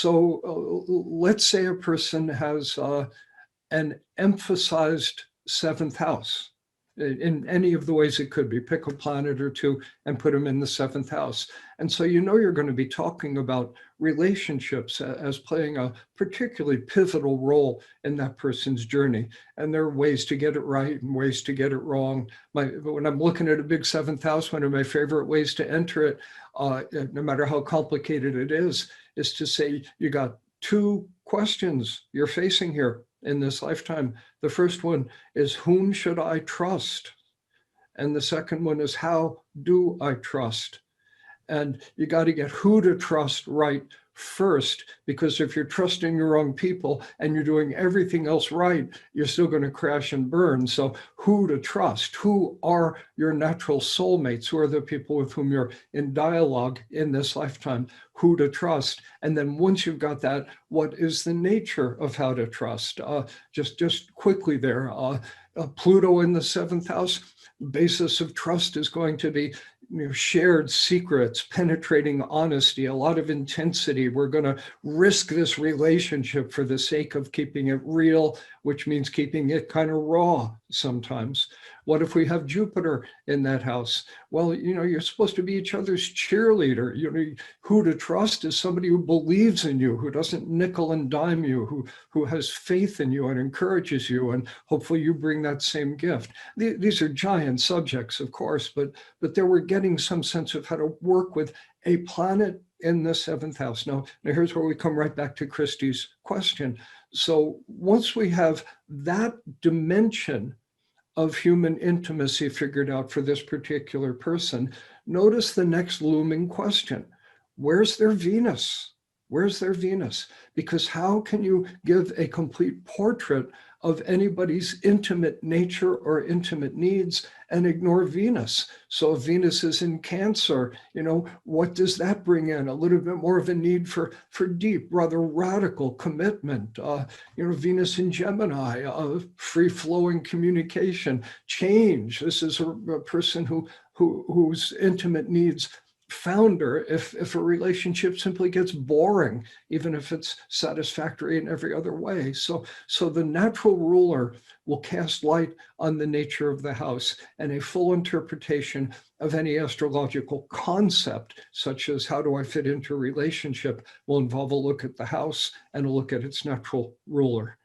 let's say a person has an emphasized seventh house in any of the ways it could be. Pick a planet or two and put them in the seventh house. And so you're going to be talking about relationships as playing a particularly pivotal role in that person's journey. And there are ways to get it right and ways to get it wrong. When I'm looking at a big seventh house, one of my favorite ways to enter it, no matter how complicated it is to say you got two questions you're facing here in this lifetime. The first one is, whom should I trust? And the second one is, how do I trust? And you got to get who to trust right first, because if you're trusting the wrong people and you're doing everything else right, you're still going to crash and burn. So who to trust? Who are your natural soulmates? Who are the people with whom you're in dialogue in this lifetime? Who to trust? And then once you've got that, what is the nature of how to trust? Just quickly there, Pluto in the seventh house, basis of trust is going to be shared secrets, penetrating honesty, a lot of intensity. We're going to risk this relationship for the sake of keeping it real, which means keeping it kind of raw sometimes. What if we have Jupiter in that house? Well, you're supposed to be each other's cheerleader. Who to trust is somebody who believes in you, who doesn't nickel and dime you, who has faith in you and encourages you, and hopefully you bring that same gift. These are giant subjects, of course, but there we're getting some sense of how to work with a planet in the seventh house. Now here's where we come right back to Christy's question. So once we have that dimension of human intimacy figured out for this particular person, notice the next looming question. Where's their Venus? Where's their Venus? Because how can you give a complete portrait of anybody's intimate nature or intimate needs and ignore Venus? So if Venus is in Cancer, what does that bring in? A little bit more of a need for deep, rather radical commitment. Venus in Gemini, free-flowing communication, change. This is a person whose intimate needs founder if a relationship simply gets boring, even if it's satisfactory in every other way. So the natural ruler will cast light on the nature of the house, and a full interpretation of any astrological concept, such as how do I fit into a relationship, will involve a look at the house and a look at its natural ruler.